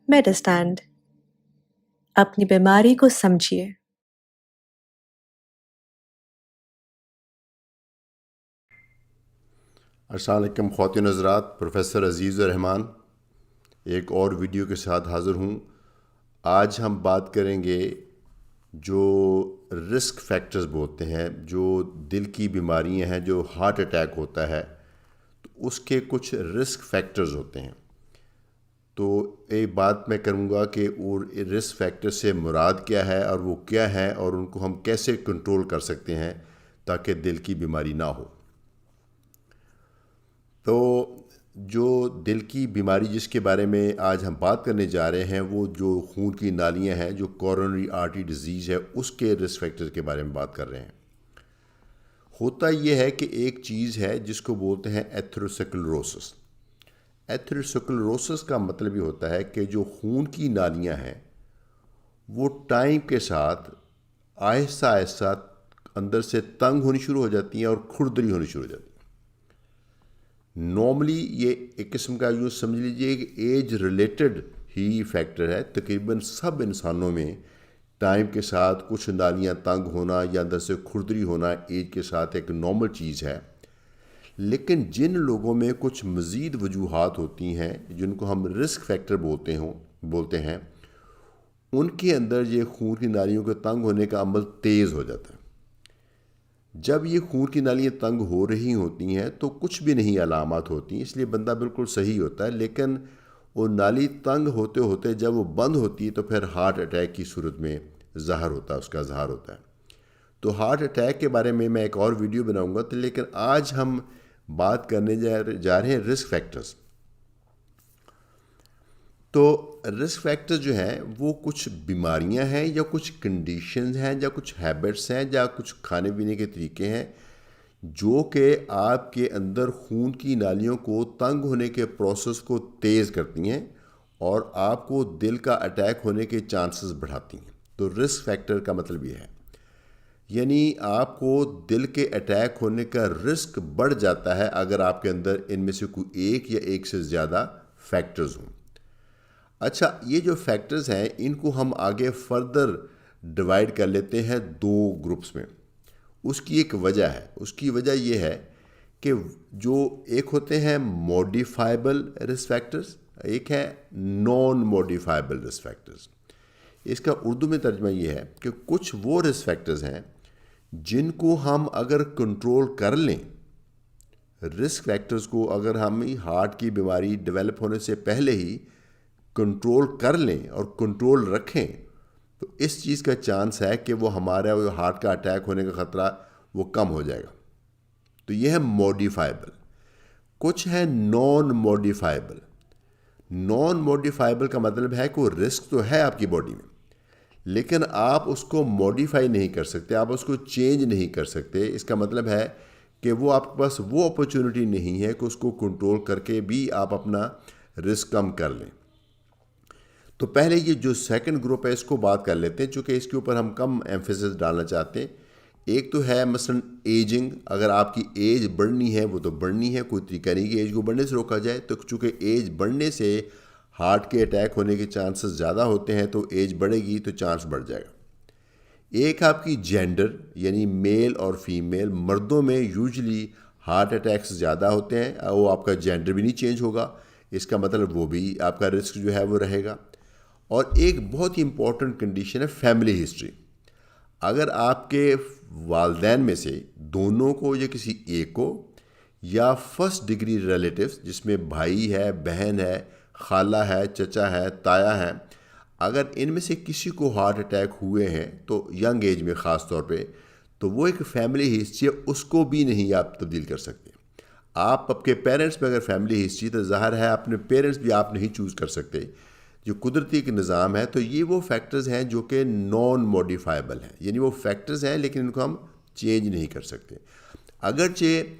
मेडिस्टैंड। अपनी बीमारी को समझिए। अस्सलाम वालेकुम ख़वातीन हज़रात, प्रोफेसर अज़ीज़ुर रहमान एक और वीडियो के साथ हाज़िर हूँ। आज हम बात करेंगे जो रिस्क फैक्टर्स बोलते हैं, जो दिल की बीमारियां हैं, जो हार्ट अटैक होता है तो उसके कुछ रिस्क फैक्टर्स होते हैं। तो एक बात मैं करूँगा कि वो रिस्क फैक्टर से मुराद क्या है और वो क्या है और उनको हम कैसे कंट्रोल कर सकते हैं ताकि दिल की बीमारी ना हो। तो जो दिल की बीमारी जिसके बारे में आज हम बात करने जा रहे हैं, वो जो खून की नालियां हैं, जो कोरोनरी आर्टरी डिजीज़ है, उसके रिस्क फैक्टर्स के बारे में बात कर रहे हैं। होता यह है कि एक चीज़ है जिसको बोलते हैं एथेरोस्क्लेरोसिस। एथेरोस्क्लेरोसिस का मतलब ये होता है कि जो खून की नालियां हैं वो टाइम के साथ आहिस्ता आहिस्ता अंदर से तंग होनी शुरू हो जाती हैं और खुरदरी होनी शुरू हो जाती है। नॉर्मली ये एक किस्म का यूँ समझ लीजिए कि एज रिलेटेड ही फैक्टर है। तकरीबन सब इंसानों में टाइम के साथ कुछ नालियाँ तंग होना या अंदर से खुरदरी होना एज के साथ एक नॉर्मल चीज़ है। लेकिन जिन लोगों में कुछ मज़ीद वजूहात होती हैं जिनको हम रिस्क फैक्टर बोलते हैं, उनके अंदर ये खून की नालियों के तंग होने का अमल तेज़ हो जाता है। जब ये खून की नालियाँ तंग हो रही होती हैं तो कुछ भी नहीं अलामत होती, इसलिए बंदा बिल्कुल सही होता है। लेकिन वो नाली तंग होते होते जब वो बंद होती है तो फिर हार्ट अटैक की सूरत में ज़ाहिर होता है, उसका इज़हार होता है। तो हार्ट अटैक के बारे में मैं एक और वीडियो बनाऊंगा। तो लेकिन आज हम बात करने जा रहे हैं रिस्क फैक्टर्स। तो रिस्क फैक्टर्स जो हैं वो कुछ बीमारियां हैं या कुछ कंडीशंस हैं या कुछ हैबिट्स हैं या कुछ खाने पीने के तरीके हैं जो कि आपके अंदर खून की नालियों को तंग होने के प्रोसेस को तेज़ करती हैं और आपको दिल का अटैक होने के चांसेस बढ़ाती हैं। तो रिस्क फैक्टर का मतलब ये है, यानी आपको दिल के अटैक होने का रिस्क बढ़ जाता है अगर आपके अंदर इनमें से कोई एक या एक से ज़्यादा फैक्टर्स हों। अच्छा, ये जो फैक्टर्स हैं इनको हम आगे फर्दर डिवाइड कर लेते हैं दो ग्रुप्स में। उसकी एक वजह है, उसकी वजह ये है कि जो एक होते हैं मॉडिफाइबल रिस्क फैक्टर्स, एक है नॉन मॉडिफाइबल रिस्क फैक्टर्स। इसका उर्दू में तर्जमा ये है कि कुछ वो रिस्क फैक्टर्स हैं जिनको हम अगर कंट्रोल कर लें, रिस्क फैक्टर्स को अगर हम हार्ट की बीमारी डेवलप होने से पहले ही कंट्रोल कर लें और कंट्रोल रखें, तो इस चीज़ का चांस है कि वो हमारा वो हार्ट का अटैक होने का ख़तरा वो कम हो जाएगा। तो ये है मॉडिफाइबल। कुछ है नॉन मॉडिफाइबल। नॉन मॉडिफाइबल का मतलब है कि वो रिस्क तो है आपकी बॉडी में, लेकिन आप उसको मॉडिफाई नहीं कर सकते, आप उसको चेंज नहीं कर सकते। इसका मतलब है कि वो आपके पास वो अपॉर्चुनिटी नहीं है कि उसको कंट्रोल करके भी आप अपना रिस्क कम कर लें। तो पहले ये जो सेकंड ग्रुप है इसको बात कर लेते हैं, चूँकि इसके ऊपर हम कम एम्फेसिस डालना चाहते हैं। एक तो है मसलन एजिंग। अगर आपकी एज बढ़नी है वो तो बढ़नी है, कोई तरीका नहीं कि एज को बढ़ने से रोका जाए। तो चूँकि एज बढ़ने से हार्ट के अटैक होने के चांसेस ज़्यादा होते हैं, तो एज बढ़ेगी तो चांस बढ़ जाएगा। एक आपकी जेंडर, यानी मेल और फीमेल। मर्दों में यूजली हार्ट अटैक्स ज़्यादा होते हैं, वो आपका जेंडर भी नहीं चेंज होगा, इसका मतलब वो भी आपका रिस्क जो है वो रहेगा। और एक बहुत ही इंपॉर्टेंट कंडीशन है फैमिली हिस्ट्री। अगर आपके वालदैन में से दोनों को या किसी एक को, या फर्स्ट डिग्री रिलेटिव्स जिसमें भाई है, बहन है, खाला है, चचा है, ताया है, अगर इनमें से किसी को हार्ट अटैक हुए हैं तो यंग एज में ख़ास तौर पे, तो वो एक फैमिली हिस्ट्री है, उसको भी नहीं आप तब्दील कर सकते। आप आपके पेरेंट्स में अगर फैमिली हिस्ट्री, तो ज़ाहिर है अपने पेरेंट्स भी आप नहीं चूज़ कर सकते, जो कुदरती एक निज़ाम है। तो ये वो फैक्टर्स हैं जो कि नॉन मॉडिफाइबल हैं, यानी वो फैक्टर्स हैं लेकिन इनको हम चेंज नहीं कर सकते। अगरचे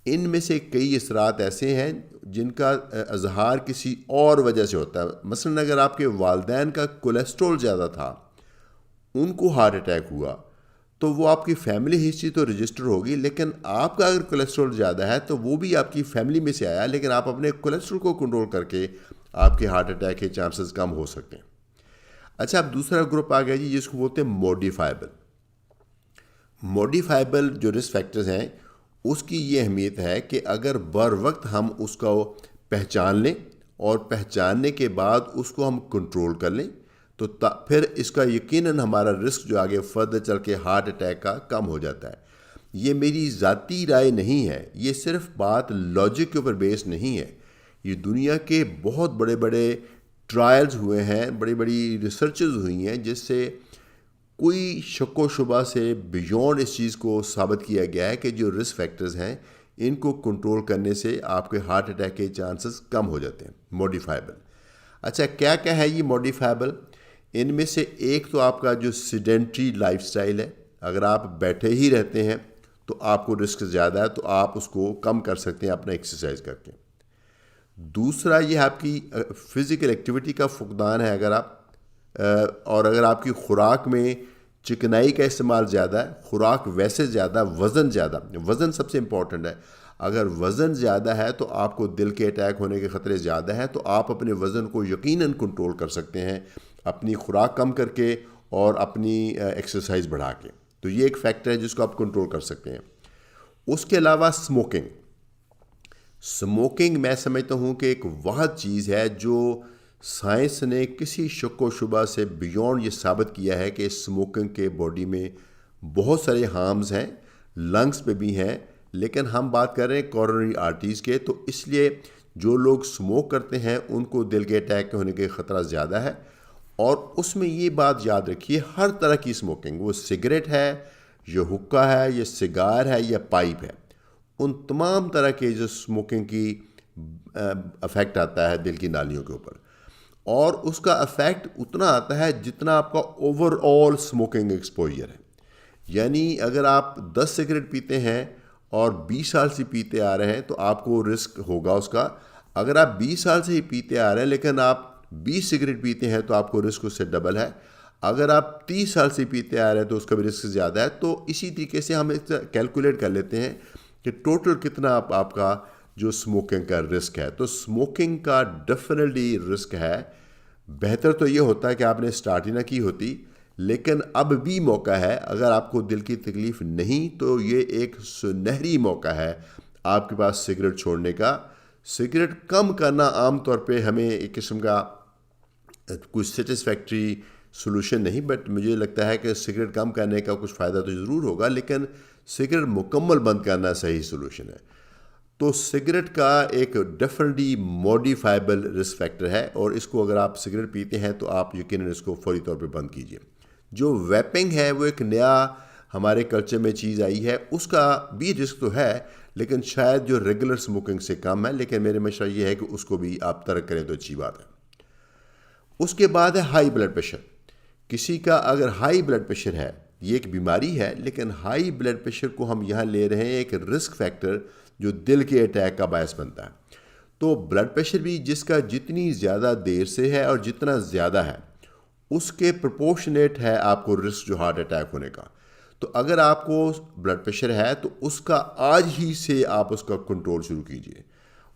इनमें से कई असरात ऐसे हैं जिनका इजहार किसी और वजह से होता है। मसलन अगर आपके वालदैन का कोलेस्ट्रॉल ज़्यादा था, उनको हार्ट अटैक हुआ, तो वो आपकी फैमिली हिस्ट्री तो रजिस्टर होगी, लेकिन आपका अगर कोलेस्ट्रॉल ज़्यादा है तो वो भी आपकी फैमिली में से आया, लेकिन आप अपने कोलेस्ट्रॉल को कंट्रोल करके आपके हार्ट अटैक के चांसेस कम हो सकते हैं। अच्छा, अब दूसरा ग्रुप आ गया जी जिसको बोलते हैं मॉडिफाइबल। मॉडिफाइबल जो रिस्क फैक्टर्स हैं उसकी ये अहमियत है कि अगर बर वक्त हम उसको पहचान लें और पहचानने के बाद उसको हम कंट्रोल कर लें तो फिर इसका यकीनन हमारा रिस्क जो आगे फर्दर चल के हार्ट अटैक का कम हो जाता है। ये मेरी ज़ाती राय नहीं है, ये सिर्फ बात लॉजिक के ऊपर बेस नहीं है। ये दुनिया के बहुत बड़े बड़े ट्रायल्स हुए हैं, बड़ी बड़ी रिसर्चेज हुई हैं जिससे कोई शक व शुबा से बियॉन्ड इस चीज़ को साबित किया गया है कि जो रिस्क फैक्टर्स हैं इनको कंट्रोल करने से आपके हार्ट अटैक के चांसेस कम हो जाते हैं। मॉडिफाइबल। अच्छा, क्या क्या है ये मॉडिफाइबल? इनमें से एक तो आपका जो सीडेंट्री लाइफस्टाइल है, अगर आप बैठे ही रहते हैं तो आपको रिस्क ज़्यादा है, तो आप उसको कम कर सकते हैं अपना एक्सरसाइज करके। दूसरा ये आपकी फ़िज़िकल एक्टिविटी का फुकदान है। अगर आप और अगर आपकी खुराक में चिकनाई का इस्तेमाल ज़्यादा है, खुराक वैसे ज़्यादा, वज़न ज़्यादा, वज़न सबसे इम्पॉर्टेंट है। अगर वज़न ज़्यादा है तो आपको दिल के अटैक होने के ख़तरे ज़्यादा हैं, तो आप अपने वज़न को यकीनन कंट्रोल कर सकते हैं अपनी खुराक कम करके और अपनी एक्सरसाइज बढ़ा के। तो ये एक फैक्टर है जिसको आप कंट्रोल कर सकते हैं। उसके अलावा स्मोकिंग। स्मोकिंग मैं समझता हूँ कि एक वह चीज़ है जो साइंस ने किसी शक व शुबा से बियॉन्ड ये साबित किया है कि स्मोकिंग के बॉडी में बहुत सारे हार्म्स हैं, लंग्स पे भी हैं, लेकिन हम बात कर रहे हैं कॉरोनरी आर्टरीज़ के। तो इसलिए जो लोग स्मोक करते हैं उनको दिल के अटैक होने के ख़तरा ज़्यादा है। और उसमें ये बात याद रखिए, हर तरह की स्मोकिंग, वो सिगरेट है, ये हुक्का है, ये सिगार है, या पाइप है, उन तमाम तरह के जो स्मोकिंग की अफेक्ट आता है दिल की नालियों के ऊपर, और उसका अफेक्ट उतना आता है जितना आपका ओवरऑल स्मोकिंग एक्सपोजर है। यानी अगर आप 10 सिगरेट पीते हैं और 20 साल से पीते आ रहे हैं तो आपको रिस्क होगा उसका। अगर आप 20 साल से ही पीते आ रहे हैं लेकिन आप 20 सिगरेट पीते हैं तो आपको रिस्क उससे डबल है। अगर आप 30 साल से पीते आ रहे हैं तो उसका भी रिस्क ज़्यादा है। तो इसी तरीके से हम कैलकुलेट कर लेते हैं कि टोटल कितना आपका जो स्मोकिंग का रिस्क है। तो स्मोकिंग का डेफिनेटली रिस्क है। बेहतर तो ये होता है कि आपने स्टार्ट ही ना की होती, लेकिन अब भी मौका है। अगर आपको दिल की तकलीफ़ नहीं तो ये एक सुनहरी मौका है आपके पास सिगरेट छोड़ने का। सिगरेट कम करना आम तौर पे हमें एक किस्म का कुछ सेटिस्फैक्ट्री सोल्यूशन नहीं, बट मुझे लगता है कि सिगरेट कम करने का कुछ फ़ायदा तो ज़रूर होगा, लेकिन सिगरेट मुकम्मल बंद करना सही सोल्यूशन है। तो सिगरेट का एक डेफिनेटली मॉडिफाइबल रिस्क फैक्टर है, और इसको अगर आप सिगरेट पीते हैं तो आप यकीनन इसको फौरी तौर पे बंद कीजिए। जो वेपिंग है वो एक नया हमारे कल्चर में चीज़ आई है, उसका भी रिस्क तो है लेकिन शायद जो रेगुलर स्मोकिंग से कम है, लेकिन मेरे मशवरा ये है कि उसको भी आप तर्क करें तो अच्छी बात है। उसके बाद है हाई ब्लड प्रेशर। किसी का अगर हाई ब्लड प्रेशर है, ये एक बीमारी है, लेकिन हाई ब्लड प्रेशर को हम यहाँ ले रहे हैं एक रिस्क फैक्टर जो दिल के अटैक का बायस बनता है। तो ब्लड प्रेशर भी जिसका जितनी ज़्यादा देर से है और जितना ज़्यादा है उसके प्रोपोर्शनेट है आपको रिस्क जो हार्ट अटैक होने का। तो अगर आपको ब्लड प्रेशर है तो उसका आज ही से आप उसका कंट्रोल शुरू कीजिए।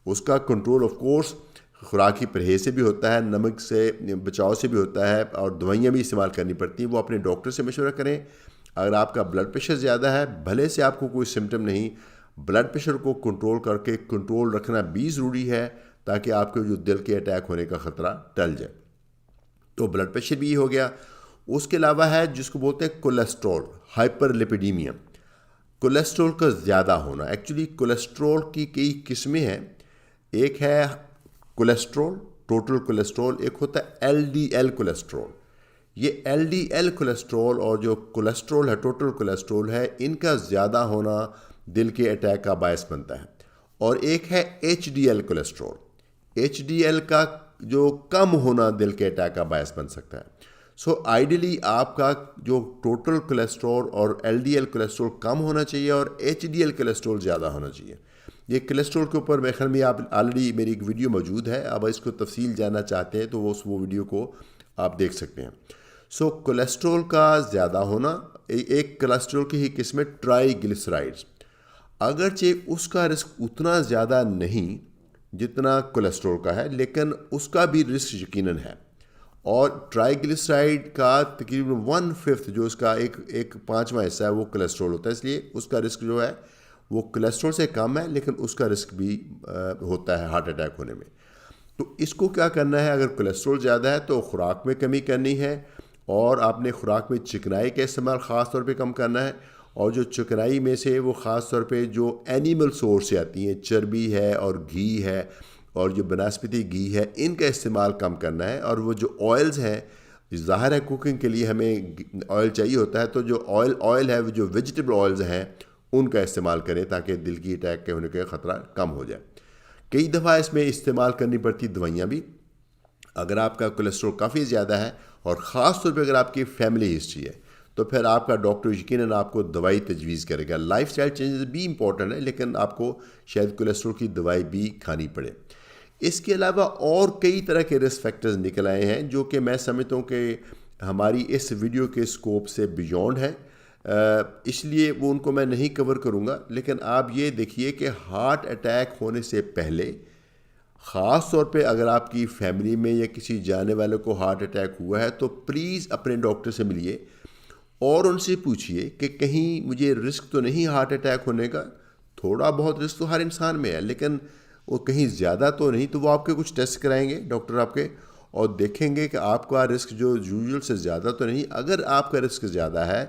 उसका कंट्रोल ऑफ कोर्स खुराकी परहेज से भी होता है, नमक से बचाव से भी होता है, और दवाइयाँ भी इस्तेमाल करनी पड़ती हैं। वो अपने डॉक्टर से मशवरा करें। अगर आपका ब्लड प्रेशर ज़्यादा है, भले से आपको कोई सिम्टम नहीं, ब्लड प्रेशर को कंट्रोल करके कंट्रोल रखना भी ज़रूरी है ताकि आपके जो दिल के अटैक होने का ख़तरा टल जाए। तो ब्लड प्रेशर भी हो गया। उसके अलावा है जिसको बोलते हैं कोलेस्ट्रॉल, हाइपरलिपिडीमिया, कोलेस्ट्रॉल का ज़्यादा होना। एक्चुअली कोलेस्ट्रॉल की कई किस्में हैं। एक है कोलेस्ट्रॉल, टोटल कोलेस्ट्रॉल, एक होता है एलडीएल कोलेस्ट्रॉल। ये एलडीएल कोलेस्ट्रॉल और जो कोलेस्ट्रॉल है, टोटल कोलेस्ट्रॉल है, इनका ज़्यादा होना दिल के अटैक का बायस बनता है। और एक है एचडीएल कोलेस्ट्रॉल। एचडीएल का जो कम होना दिल के अटैक का बायस बन सकता है। सो आइडियली आपका जो टोटल कोलेस्ट्रॉल और एलडीएल कोलेस्ट्रॉल कम होना चाहिए और एचडीएल कोलेस्ट्रॉल ज़्यादा होना चाहिए। ये कोलेस्ट्रॉल के ऊपर मेरे ख्याल में आप ऑलरेडी मेरी एक वीडियो मौजूद है, अब इसको तफसील जानना चाहते हैं तो वो वीडियो को आप देख सकते हैं। सो कोलेस्ट्रॉल का ज़्यादा होना, एक कोलेस्ट्रॉल की ही किस्म ट्राईग्लिसराइड्स, अगरचे उसका रिस्क उतना ज़्यादा नहीं जितना कोलेस्ट्रॉल का है, लेकिन उसका भी रिस्क यकीनन है। और ट्राइग्लिसराइड का तकरीबन 1/5 जो उसका एक पाँचवा हिस्सा है वो कोलेस्ट्रॉल होता है, इसलिए उसका रिस्क जो है वो कोलेस्ट्रॉल से कम है, लेकिन उसका रिस्क भी होता है हार्ट अटैक होने में। तो इसको क्या करना है, अगर कोलेस्ट्रॉल ज़्यादा है तो खुराक में कमी करनी है, और आपने खुराक में चिकनाई का इस्तेमाल ख़ास तौर पे कम करना है। और जो चिकनाई में से वो ख़ास तौर पे जो एनिमल सोर्स से आती हैं, चर्बी है और घी है और जो बनस्पति घी है, इनका इस्तेमाल कम करना है। और वो जो ऑयल्स हैं, ज़ाहिर है कुकिंग के लिए हमें ऑयल चाहिए होता है, तो जो ऑयल है वो जो वेजिटेबल ऑयल्स हैं उनका इस्तेमाल करें ताकि दिल की अटैक के होने का ख़तरा कम हो जाए। कई दफ़ा इसमें इस्तेमाल करनी पड़ती दवाइयाँ भी, अगर आपका कोलेस्ट्रॉल काफ़ी ज़्यादा है और ख़ास तौर पे अगर आपकी फैमिली हिस्ट्री है, तो फिर आपका डॉक्टर यकीनन आपको दवाई तजवीज़ करेगा। लाइफस्टाइल चेंजेस भी इंपॉर्टेंट है, लेकिन आपको शायद कोलेस्ट्रॉल की दवाई भी खानी पड़े। इसके अलावा और कई तरह के रिस्क फैक्टर्स निकल आए हैं जो कि मैं समझता हूँ कि हमारी इस वीडियो के स्कोप से बियॉन्ड है, इसलिए वो उनको मैं नहीं कवर करूँगा। लेकिन आप ये देखिए कि हार्ट अटैक होने से पहले, ख़ास तौर पे अगर आपकी फैमिली में या किसी जाने वाले को हार्ट अटैक हुआ है, तो प्लीज़ अपने डॉक्टर से मिलिए और उनसे पूछिए कि कहीं मुझे रिस्क तो नहीं हार्ट अटैक होने का। थोड़ा बहुत रिस्क तो हर इंसान में है, लेकिन वो कहीं ज़्यादा तो नहीं। तो वो आपके कुछ टेस्ट कराएंगे डॉक्टर आपके, और देखेंगे कि आपका रिस्क जो यूजुअल से ज़्यादा तो नहीं। अगर आपका रिस्क ज़्यादा है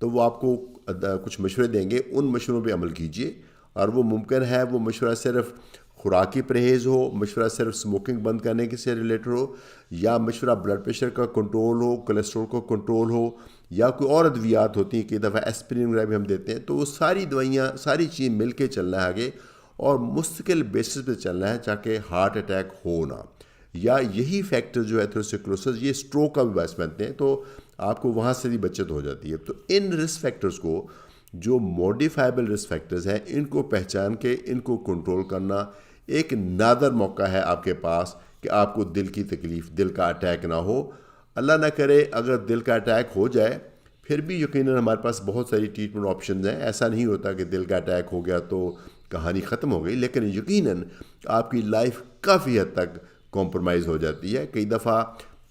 तो वो आपको कुछ मशवरे देंगे, उन मशवरों पे अमल कीजिए। और वो मुमकिन है वो मशवरा सिर्फ खुराकी परहेज़ हो, मशवरा सिर्फ स्मोकिंग बंद करने के से रिलेटेड हो, या मशवरा ब्लड प्रेशर का कंट्रोल हो, कोलेस्ट्रॉल का कंट्रोल हो, या कोई और अद्वियात होती हैं, कई दफ़ा एस्पिरिन वगैरह भी हम देते हैं। तो वो सारी दवाइयाँ, सारी चीज़ मिल के चलना है आगे, और मुस्तकिल बेसिस पे चलना है ताकि हार्ट अटैक हो ना। या यही फैक्टर जो है एथेरोस्क्लेरोसिस, ये स्ट्रोक का भी बायस बनते हैं, तो आपको वहाँ से भी बचत हो जाती है। तो इन रिस्क फैक्टर्स को, जो मॉडिफाइबल रिस्क फैक्टर्स हैं, इनको पहचान के इनको कंट्रोल करना एक नादर मौका है आपके पास कि आपको दिल की तकलीफ़, दिल का अटैक ना हो। अल्लाह ना करे अगर दिल का अटैक हो जाए, फिर भी यकीनन हमारे पास बहुत सारी ट्रीटमेंट ऑप्शंस हैं। ऐसा नहीं होता कि दिल का अटैक हो गया तो कहानी ख़त्म हो गई, लेकिन यकीनन आपकी लाइफ काफ़ी हद तक कॉम्प्रोमाइज़ हो जाती है। कई दफ़ा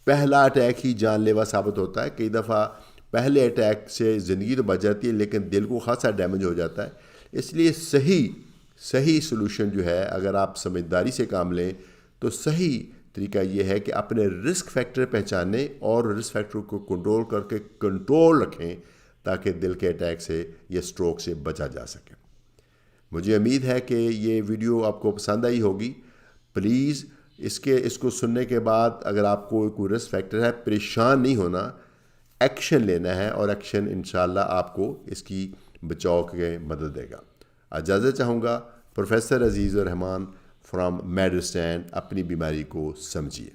पहला अटैक ही जानलेवा साबित होता है, कई दफ़ा पहले अटैक से ज़िंदगी तो बच जाती है लेकिन दिल को खासा डैमेज हो जाता है। इसलिए सही सलूशन जो है, अगर आप समझदारी से काम लें तो सही तरीका ये है कि अपने रिस्क फैक्टर पहचानें और रिस्क फैक्टर को कंट्रोल करके कंट्रोल रखें ताकि दिल के अटैक से या स्ट्रोक से बचा जा सके। मुझे उम्मीद है कि ये वीडियो आपको पसंद आई होगी। प्लीज़ इसको सुनने के बाद अगर आपको कोई रिस्क फैक्टर है, परेशान नहीं होना, एक्शन लेना है, और एक्शन इंशाल्लाह आपको इसकी बचाव के मदद देगा। इजाज़त चाहूँगा। Professor Azizur Rahman from Medistand. अपनी बीमारी को समझिए।